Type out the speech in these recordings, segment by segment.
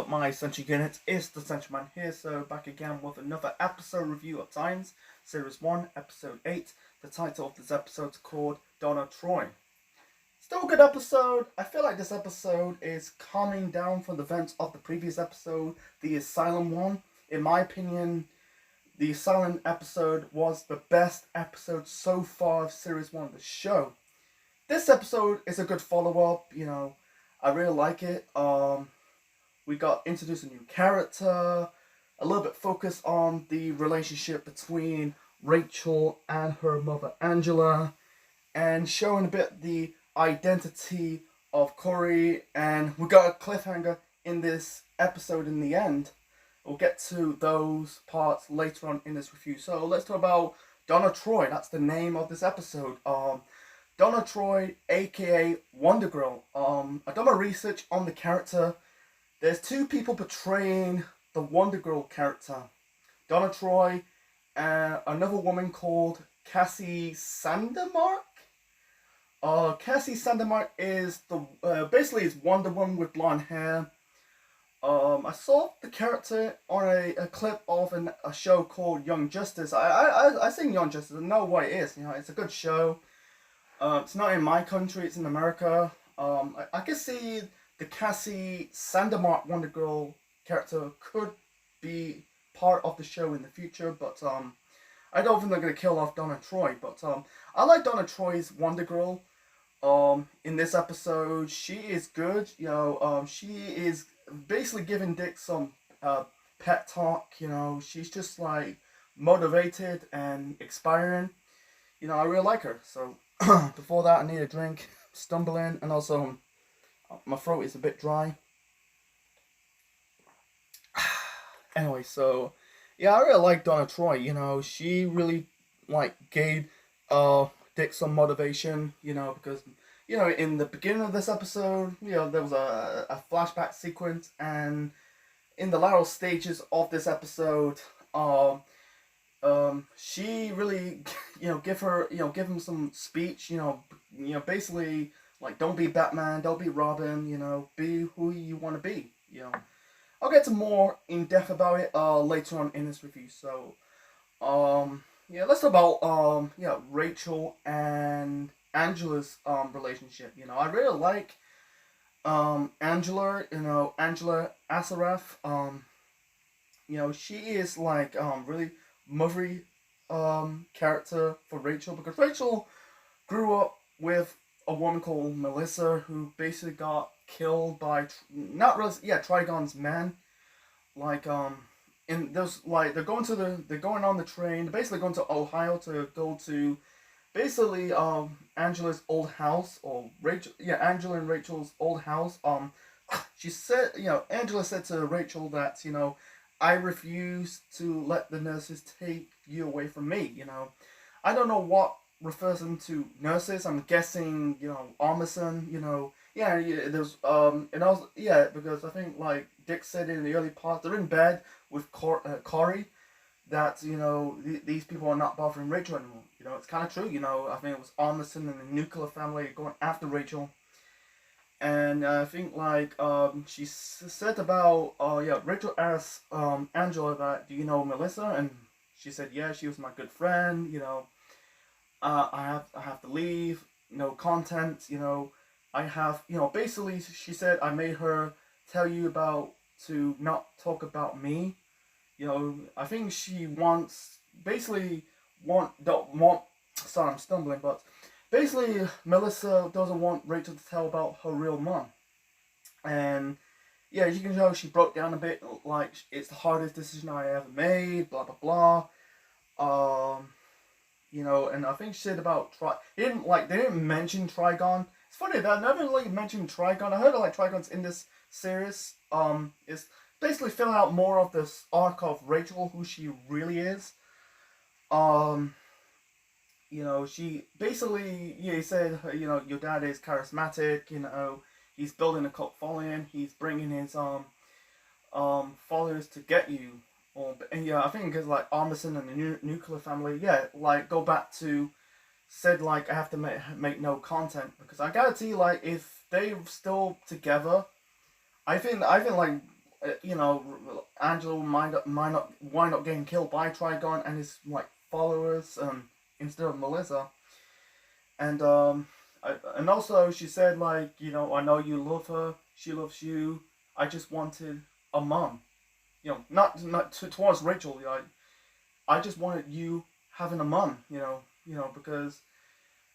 up, my Century Unit? It's the Century Man here, so back again with another episode review of Times, Series 1, Episode 8. The title of this episode is called Donna Troy. Still a good episode. I feel like this episode is calming down from the events of the previous episode, the Asylum one. In my opinion, the Asylum episode was the best episode so far of Series 1 of the show. This episode is a good follow-up, I really like it. We got introduced a new character, a little bit focused on the relationship between Rachel and her mother Angela, and showing a bit the identity of Corey, and we got a cliffhanger in this episode in the end. We'll get to those parts later on in this review. So let's talk about Donna Troy. That's the name of this episode. Donna Troy, aka Wonder Girl. I done my research on the character. There's two people portraying the Wonder Girl character. Donna Troy and another woman called Cassie Sandermark. Cassie Sandermark is basically is Wonder Woman with blonde hair. I saw the character on a clip of a show called Young Justice. I seen Young Justice. I know what it is. It's a good show. It's not in my country. It's in America. I can see the Cassie Sandermark Wonder Girl character could be part of the show in the future, but I don't think they're gonna kill off Donna Troy. But I like Donna Troy's Wonder Girl. In this episode, she is good. She is basically giving Dick some pep talk. She's just like motivated and inspiring. I really like her. So before that, I need a drink. Stumbling, and also my throat is a bit dry. Anyway, so yeah, I really like Donna Troy. She really gave Dick some motivation. Because in the beginning of this episode, there was a flashback sequence, and in the latter stages of this episode, she really give him some speech. Basically, don't be Batman, don't be Robin, be who you want to be, I'll get to more in depth about it later on in this review. So let's talk about Rachel and Angela's relationship. I really like Angela, Angela Asaraf. She is really mothery character for Rachel, because Rachel grew up with a woman called Melissa, who basically got killed by Trigon's men. In those they're going on the train. They're basically going to Ohio to go to basically Angela's old house, or Angela and Rachel's old house. She said, Angela said to Rachel that I refuse to let the nurses take you away from me. I don't know what refers them to nurses. I'm guessing, Armisen, there's, and also, because I think, Dick said in the early part, they're in bed with Corey, that, these people are not bothering Rachel anymore. It's kind of true, I think it was Armisen and the nuclear family going after Rachel. And I think, she said about, Rachel asked Angela that, do you know Melissa? And she said, yeah, she was my good friend, I have to leave, no content, I have, basically she said, I made her tell you to not talk about me. I think she sorry, I'm stumbling, but basically Melissa doesn't want Rachel to tell about her real mom. And yeah, you can tell she broke down a bit, it's the hardest decision I ever made, blah blah blah. And I think she said about they didn't mention Trigon. It's funny, they never really mentioned Trigon. I heard Trigon's in this series. It's basically filling out more of this arc of Rachel, who she really is. She basically, he said, your dad is charismatic, he's building a cult following, he's bringing his followers to get you. And I think because Armisen and the nuclear family, go back to said I have to make no content, because I guarantee if they're still together, I think Angela might not wind up getting killed by Trigon and his like followers instead of Melissa. And and also she said like, I know you love her, she loves you. I just wanted a mom. Not towards Rachel. I just wanted you having a mom. Because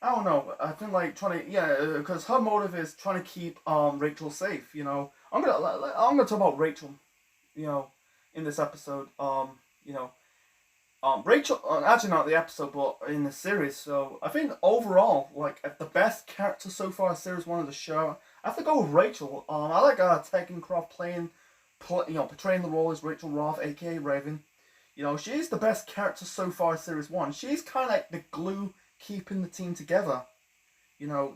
I don't know. I think like trying to because her motive is trying to keep Rachel safe. I'm gonna talk about Rachel. You know, in this episode. You know, Rachel, actually not the episode, but in the series. So I think overall, like the best character so far in series one of the show, I have to go with Rachel. I like Tekencroft portraying the role as Rachel Roth, aka Raven. She's the best character so far in series one. She's kind of like the glue keeping the team together.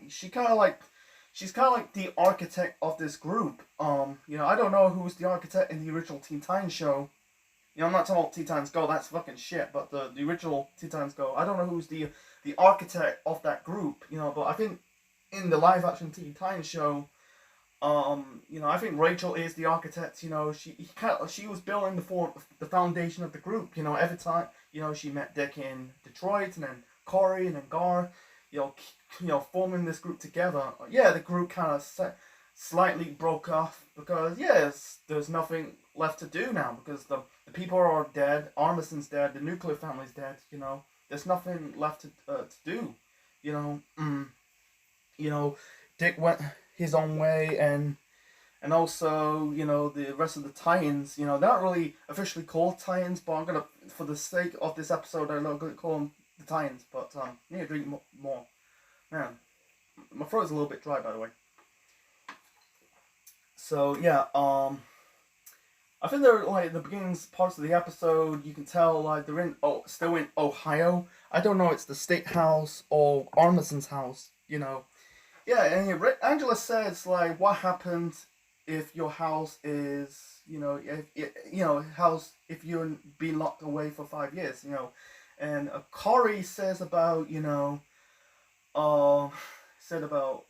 She's kind of like the architect of this group. I don't know who was the architect in the original Teen Titans show. I'm not talking about Teen Titans Go, that's fucking shit, but the original Teen Titans Go, I don't know who's the architect of that group, but I think in the live action Teen Titans show, I think Rachel is the architect. She was building the foundation of the group. Every time she met Dick in Detroit, and then Corey, and then Gar, forming this group together. Yeah, the group kind of slightly broke off because there's nothing left to do now because the people are dead. Armison's dead. The nuclear family's dead. There's nothing left to do. Dick went his own way, and also the rest of the Titans. They're not really officially called Titans, but I'm gonna, for the sake of this episode, I'm gonna call them the Titans. But I need to drink more. Man, my throat's a little bit dry, by the way. So yeah, I think they're like the beginning parts of the episode. You can tell like they're still in Ohio. I don't know, it's the state house or Armison's house. Yeah, and Angela says like, what happens if your house is if you're being locked away for 5 years, and Corey says about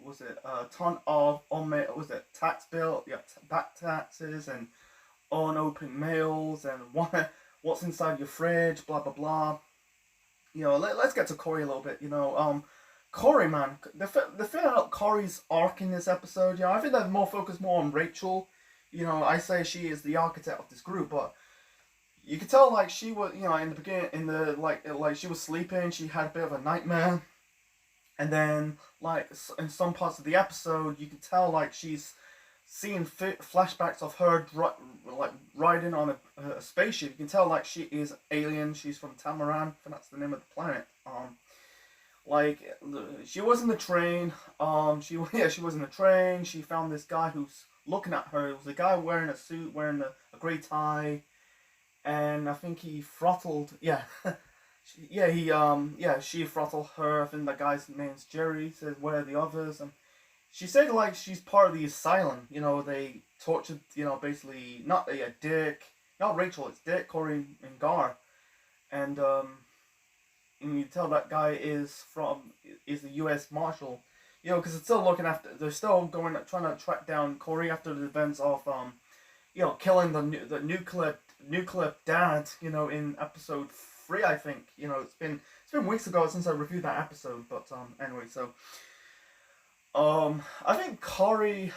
was it a ton of tax bill, back taxes and unopened mails and what's inside your fridge, blah blah blah. Let's get to Corey a little bit. Corey, man, they're filling out Corey's arc in this episode. I think they're focused more on Rachel. I say she is the architect of this group, but you could tell like she was, in the beginning, like she was sleeping, she had a bit of a nightmare, and then like in some parts of the episode, you could tell like she's seeing flashbacks of her riding on a spaceship. You can tell like she is alien. She's from Tamaran, and that's the name of the planet. Like she was in the train. She was in the train. She found this guy who's looking at her. It was a guy wearing a suit, wearing a grey tie, and I think he throttled. Yeah, she throttled her. I think that guy's name's Jerry. Said, where are the others? And she said like she's part of the asylum. They tortured. Basically not Dick, not Rachel. It's Dick, Corey, and Gar, and you tell that guy is the U.S. Marshal, because it's still they're still trying to track down Corey after the events of, killing the nuclear dad, in episode 3, I think. It's been weeks ago since I reviewed that episode, but anyway, so, I think Corey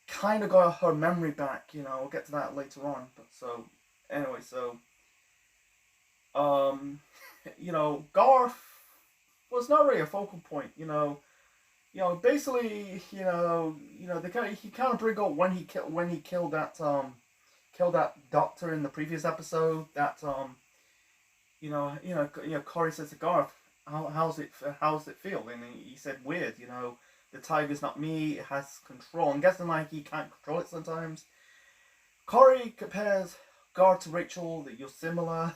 kind of got her memory back. We'll get to that later on, but so, anyway, so. Garth was not really a focal point. Basically, he kind of bring up when he killed that doctor in the previous episode. That Corey says to Garth, how's it feel? And he said weird. The tiger's not me. It has control. I'm guessing like he can't control it sometimes. Corey compares Garth to Rachel. That you're similar.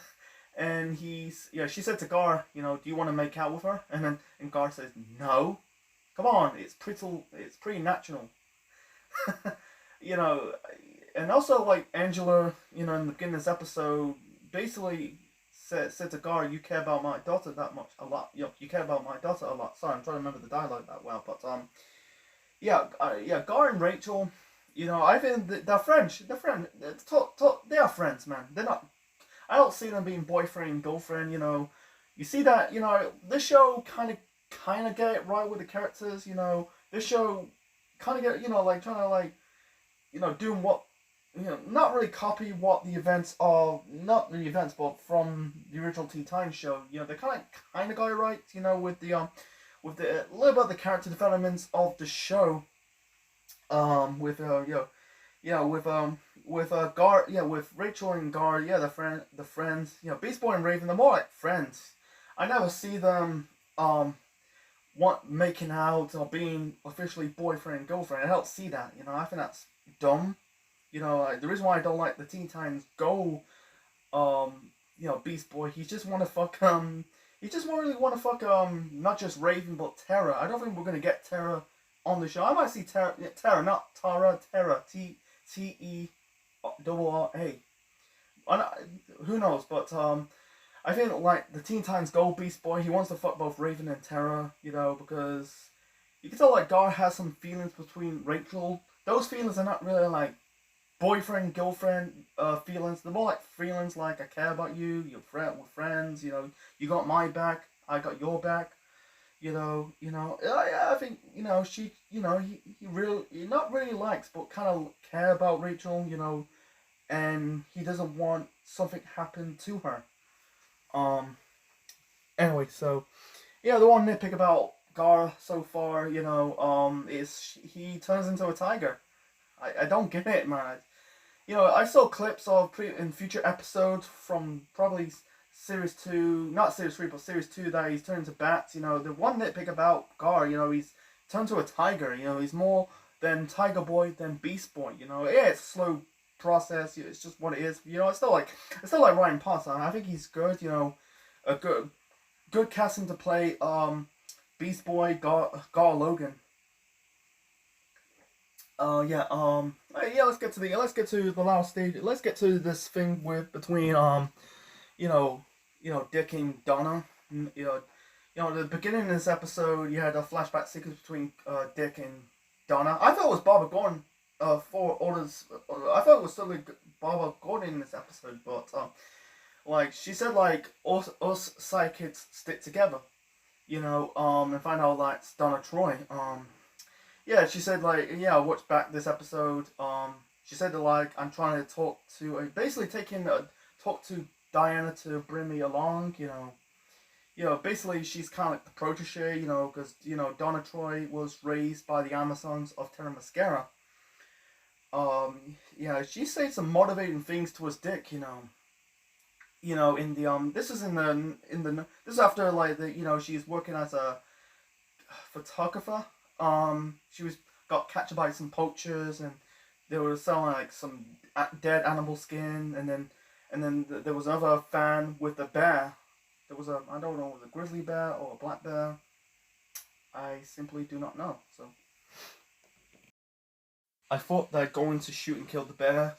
And she said to Gar, do you want to make out with her? And Gar says, no. Come on, it's pretty natural. And also like Angela, in the beginning of this episode, basically said to Gar, you care about my daughter a lot. You care about my daughter a lot. Sorry, I'm trying to remember the dialogue that well, but Gar and Rachel, You know, I think they're friends. They're friends. They are friends, man. They're not. I don't see them being boyfriend and girlfriend. You know, you see that. You know, this show kind of get it right with the characters. You know, this show kind of get, you know, like trying to like, you know, doing what, you know, not really copy what the events are, not the events, but from the original Teen Titans show. You know, they kind of got it right. You know, with the a little bit of the character developments of the show. With you know, with Gar, yeah, with Rachel and Gar, yeah, the friends, you know, Beast Boy and Raven, they're more like friends. I never see them want making out or being officially boyfriend and girlfriend. I don't see that. You know, I think that's dumb. You know, the reason why I don't like the Teen Titans Go, you know, Beast Boy, he just want to fuck he just really want to fuck not just Raven but Terra. I don't think we're gonna get Terra on the show. I might see Terra, Terra, not Tara, Terra, Terra. Who knows? But I think like the Teen Titans Go Beast Boy, he wants to fuck both Raven and Terra. You know, because you can tell like Gar has some feelings between Rachel. Those feelings are not really like boyfriend girlfriend feelings. They're more like feelings like I care about you. You're we're friends. You know, you got my back. I got your back. You know. I think you know she. You know, he not really likes, but kind of care about Rachel. You know, and he doesn't want something happen to her. Um. Anyway, so yeah, the one nitpick about Gar so far, you know, is he turns into a tiger. I don't get it, man. You know, I saw clips of in future episodes from probably series 2, not series 3, but series 2 that he's turned to bats. You know, the one nitpick about Gar, you know, he's turned to a tiger. You know, he's more than Tiger Boy than Beast Boy. You know, yeah, it's a slow process. It's just what it is. You know, it's still like Ryan Potter. I think he's good. You know, a good casting to play Beast Boy Gar Logan. Yeah. Let's get to the last stage. Let's get to this thing with between you know, Dick and Donna. At the beginning of this episode, you had a flashback sequence between Dick and Donna. I thought it was Barbara Gordon. For orders, I thought it was still Barbara Gordon in this episode, but like she said, like us sidekicks stick together. You know, and find out that's Donna Troy. Yeah, she said like, yeah, I watched back this episode. She said that like I'm trying to talk to, basically talk to Diana to bring me along. Basically she's kind of like the protege. You know, because Donna Troy was raised by the Amazons of Terra Mascara. Yeah, she said some motivating things to his Dick. In the this is this is after like she's working as a photographer. She got captured by some poachers, and they were selling like some dead animal skin, and then there was another fan with a bear. There was I don't know, was it a grizzly bear or a black bear? I simply do not know. So I thought they're going to shoot and kill the bear.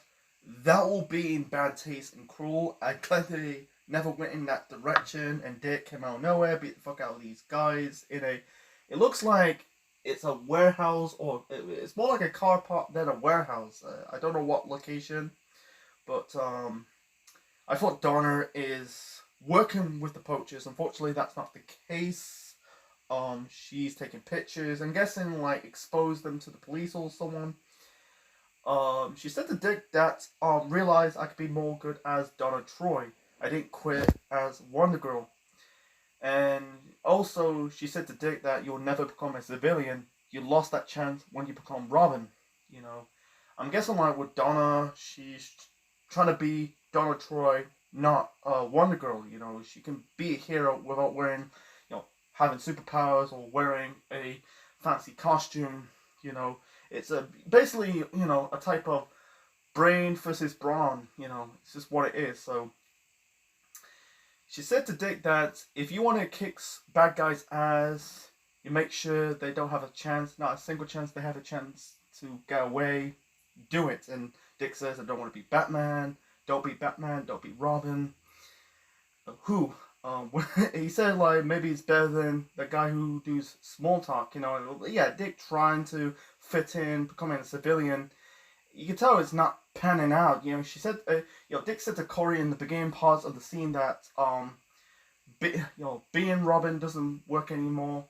That will be in bad taste and cruel. I clearly never went in that direction, and Dick came out of nowhere, beat the fuck out of these guys in a. It looks like it's a warehouse, or it's more like a car park than a warehouse. I don't know what location, but I thought Donna is working with the poachers. Unfortunately, that's not the case. She's taking pictures. I'm guessing like expose them to the police or someone. She said to Dick that realized I could be more good as Donna Troy. I didn't quit as Wonder Girl. And also, she said to Dick that you'll never become a civilian. You lost that chance when you become Robin. I'm guessing like with Donna, she's trying to be Donna Troy, not Wonder Girl. She can be a hero without wearing, having superpowers or wearing a fancy costume. It's basically a type of brain versus brawn. It's just what it is. So she said to Dick that if you want to kick bad guys' ass, you make sure they don't have a chance, not a single chance they have a chance to get away. Do it. And Dick says, I don't want to be Batman. Don't be Batman. Don't be Robin. Who? He said like maybe it's better than the guy who does small talk. Yeah, Dick trying to fit in, becoming a civilian, you can tell it's not panning out. You know, she said, Dick said to Corey in the beginning parts of the scene that being Robin doesn't work anymore.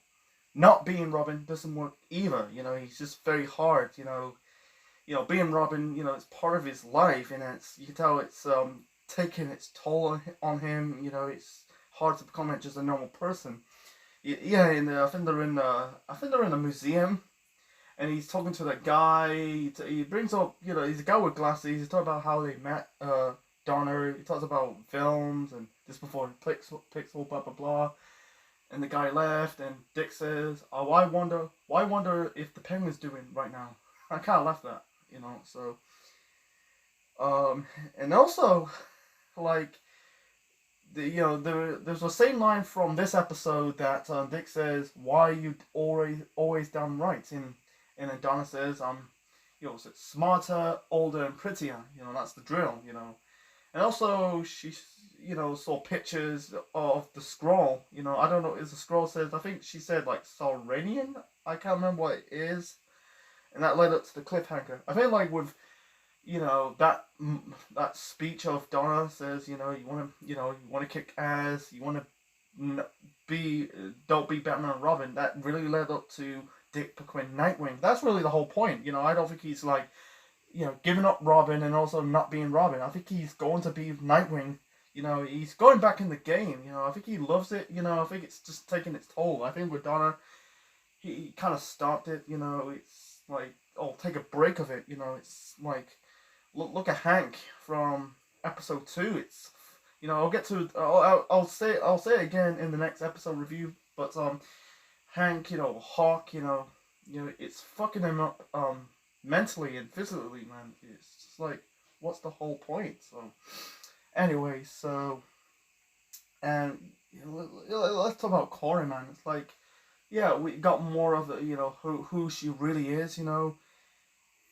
Not being Robin doesn't work either. You know, he's just very hard. Being Robin, it's part of his life, and you can tell it's taking its toll on him. You know, it's hard to become just a normal person. Yeah, and I think they're in a museum, and he's talking to that guy. He brings up, he's a guy with glasses. He's talking about how they met Donna. He talks about films and this before Pixel, blah blah blah. And the guy left, and Dick says, "Oh, why wonder if the Penguin's doing right now?" I kind of laughed at that, So, and also, like, there's the same line from this episode that Dick says, "Why are you always done right?" And then Donna says, smarter, older, and prettier. That's the drill. And also she, saw pictures of the scroll. I don't know. Is the scroll says? I think she said like Sauranian. I can't remember what it is. And that led up to the cliffhanger. I feel like with that speech of Donna says, you want to kick ass, you want to don't be Batman and Robin. That really led up to Dick becoming Nightwing. That's really the whole point. I don't think he's like, giving up Robin and also not being Robin. I think he's going to be Nightwing. He's going back in the game. I think he loves it. I think it's just taking its toll. I think with Donna, he kind of stopped it. It's like, oh, take a break of it. It's like, look at Hank from episode 2. It's, I'll get to, I'll say it again in the next episode review. But Hank, Hawk, it's fucking him up mentally and physically, man. It's just like, what's the whole point? So, anyway, and let's talk about Corey, man. It's like, yeah, we got more of the, who she really is.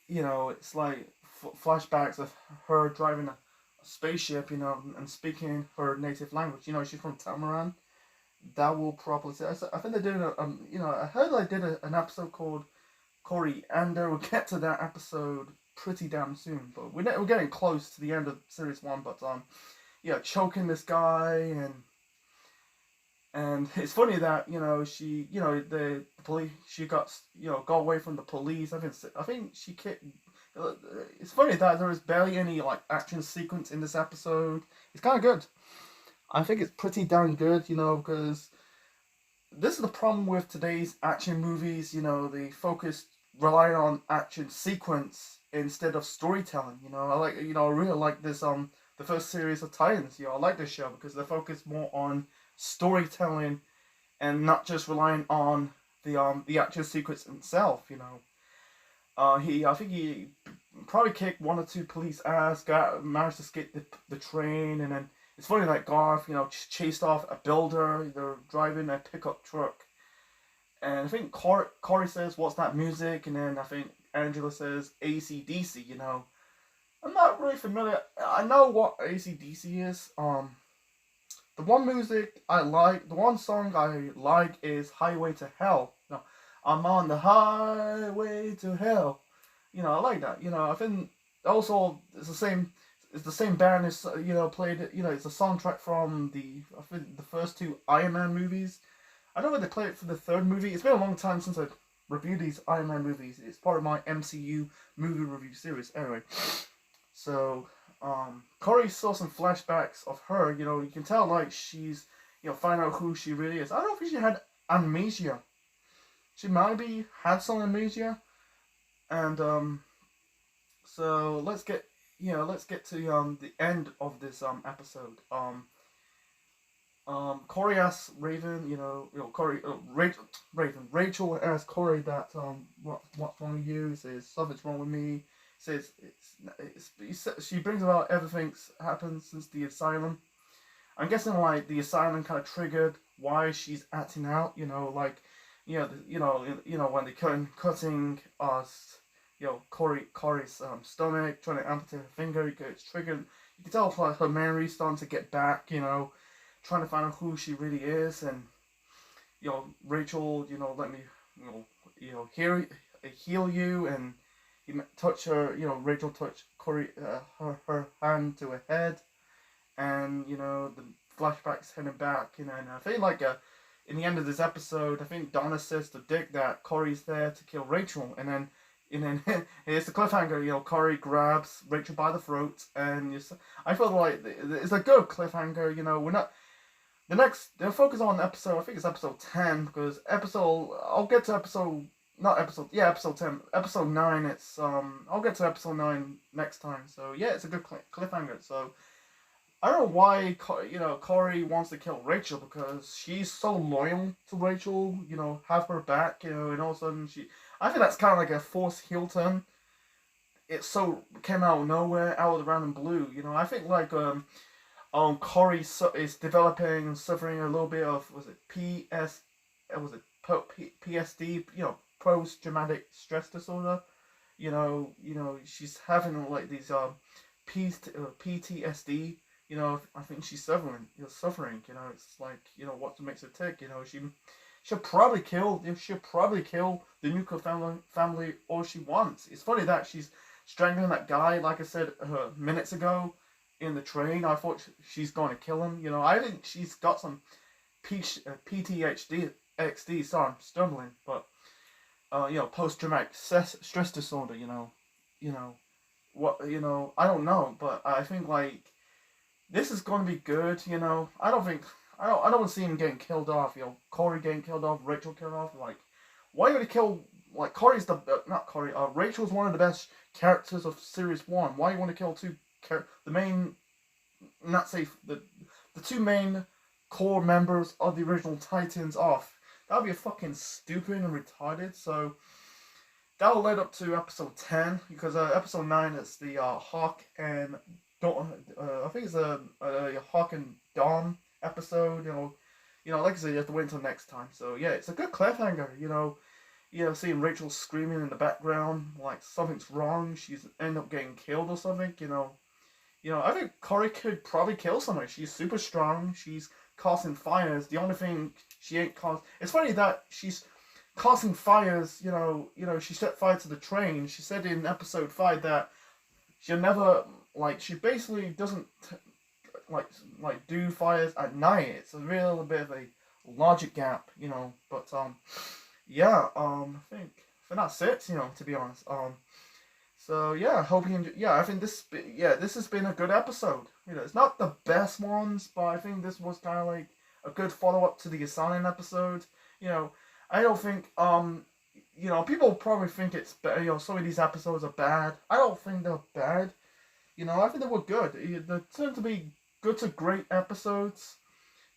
It's like flashbacks of her driving a spaceship, and speaking her native language. She's from Tamaran. That will probably say. I think they did I heard they did an episode called Corey, and we'll get to that episode pretty damn soon. But we're getting close to the end of series 1. But choking this guy, and it's funny that she the police, she got away from the police. I think she kicked. It's funny that there is barely any like action sequence in this episode. It's kind of good. I think it's pretty damn good, because this is the problem with today's action movies. They rely on action sequence instead of storytelling. I really like this the first series of Titans. I like this show because they focus more on storytelling and not just relying on the action sequence itself. I think he probably kicked 1 or 2 police ass, managed to escape the train, and then it's funny that Garth, chased off a builder. They're driving a pickup truck, and I think Corey says, "What's that music?" And then I think Angela says, "AC/DC." I'm not really familiar. I know what AC/DC is. The one song I like is "Highway to Hell." I'm on the highway to hell. I like that. I think also it's the same band as played it. It's a soundtrack from I think the first 2 Iron Man movies. I don't know if they play it for the 3rd movie. It's been a long time since I've reviewed these Iron Man movies. It's part of my MCU movie review series. Anyway, so Corey saw some flashbacks of her. You can tell like she's find out who she really is. I don't know if she had amnesia. She maybe had some amnesia, and so let's get to the end of this episode. Corey asks Raven, Rachel asks Corey that what's wrong with you? He says something's wrong with me. Says she brings about everything's happened since the asylum. I'm guessing like the asylum kind of triggered why she's acting out. When they cutting us, Corey's stomach, trying to amputate her finger, it gets triggered. You can tell like her memory's starting to get back. Trying to find out who she really is, and Rachel, let me heal you, and touch her, Rachel touched Corey, her hand to her head, and the flashbacks heading back, and I feel like in the end of this episode, I think Donna says to Dick that Corey's there to kill Rachel, and then here's the cliffhanger. Corey grabs Rachel by the throat, and I feel like it's a good cliffhanger. We're not. They'll focus on episode, I think it's episode 10, because I'll get to episode, not episode, yeah, episode 10, episode 9, I'll get to episode 9 next time, so yeah, it's a good cliffhanger, so, I don't know why, Corey wants to kill Rachel, because she's so loyal to Rachel, have her back, and all of a sudden I think that's kind of like a forced heel turn. It came out of nowhere, out of the random blue, I think like, Corey is developing and suffering a little bit of PSD, post traumatic stress disorder. She's having like these PTSD. I think she's suffering. It's like what makes her tick. She'll probably kill the nuclear family all she wants. It's funny that she's strangling that guy, like I said minutes ago. In the train, I thought she's going to kill him. I think she's got some PTSD. Sorry, I'm stumbling, but post-traumatic stress disorder. I don't know, but I think like this is going to be good. I don't want to see him getting killed off. Corey getting killed off, Rachel killed off. Like, why would he kill? Like, Corey's not Corey. Rachel's one of the best characters of series 1. Why you want to kill the two main core members of the original Titans off? That would be fucking stupid and retarded. So that will lead up to episode 10, because episode 9 is the Hawk and Dawn. I think it's a Hawk and Dawn episode. Like I said, you have to wait until next time. So yeah, it's a good cliffhanger. Seeing Rachel screaming in the background like something's wrong, she's end up getting killed or something. I think Corey could probably kill somebody. She's super strong. She's causing fires. The only thing she ain't caused. It's funny that she's causing fires. She set fire to the train. She said in episode 5 that she'll never she basically doesn't do fires at night. It's a real bit of a logic gap. But yeah. I think that's it. To be honest. So yeah, hope you enjoy. Yeah, I think this has been a good episode. It's not the best ones, but I think this was kind of like a good follow up to the Asylum episode. I don't think people probably think it's some of these episodes are bad. I don't think they're bad. I think they were good. They tend to be good to great episodes.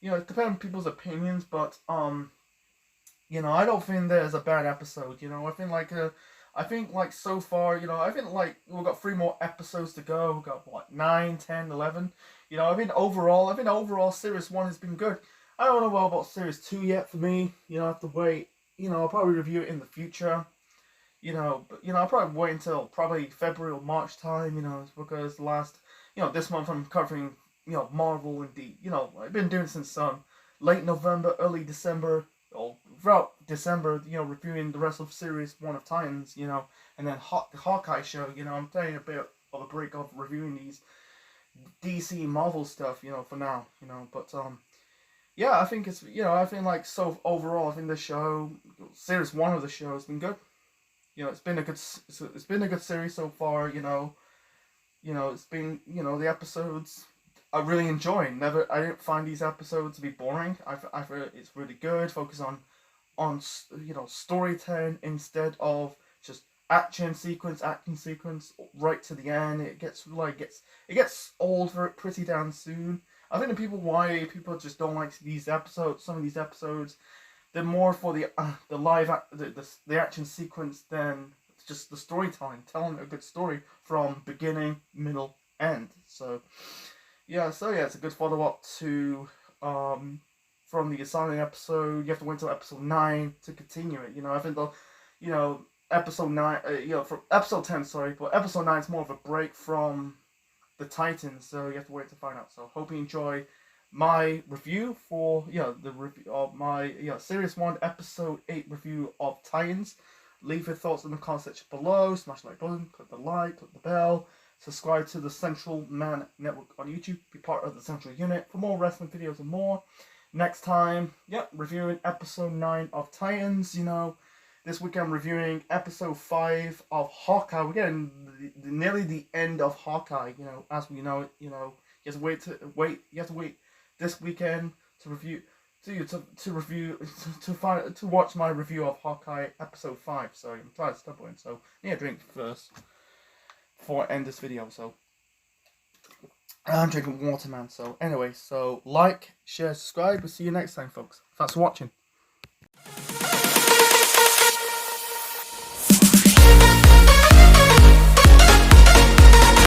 It depends on people's opinions, but I don't think there's a bad episode. I think so far, I think we've got 3 more episodes to go. We've got 9, 10, 11. I think overall series 1 has been good. I don't know about series 2 yet for me. I have to wait. I'll probably review it in the future. But I'll probably wait until probably February or March time. Because this month I'm covering Marvel and I've been doing since late November, early December. Or throughout December, reviewing the rest of series 1 of Titans, and then the Hawkeye show, I'm taking a bit of a break of reviewing these DC Marvel stuff, for now, but, yeah, I think it's, I think so overall, I think the show, series 1 of the show has been good. It's been a good series so far, it's been, the episodes I really enjoy. I didn't find these episodes to be boring. I feel it's really good. Focus on storytelling instead of just action sequence right to the end. It gets old pretty damn soon. I think why people just don't like these episodes. Some of these episodes, they're more for the action sequence than just the storytelling, telling a good story from beginning, middle, end. So yeah, it's a good follow-up to, from the Asylum episode. You have to wait until episode 9 to continue it. I think episode 9, from episode 10, sorry, but episode 9 is more of a break from the Titans, so you have to wait to find out. So, hope you enjoy my review for, the review of my, Series 1, Episode 8 review of Titans. Leave your thoughts in the comment section below. Smash the like button, click the like, click the bell. Subscribe to the Central Man Network on YouTube. Be part of the Central Unit for more wrestling videos and more. Next time, reviewing episode 9 of Titans. This week I'm reviewing episode 5 of Hawkeye. We're getting nearly the end of Hawkeye. As we know it. You have to wait this weekend to review. To watch my review of Hawkeye episode 5. So I'm tired of stumbling. So I need a drink first before I end this video. So I'm drinking water, man. So anyway, so like, share, subscribe. We'll see you next time, folks. Thanks for watching.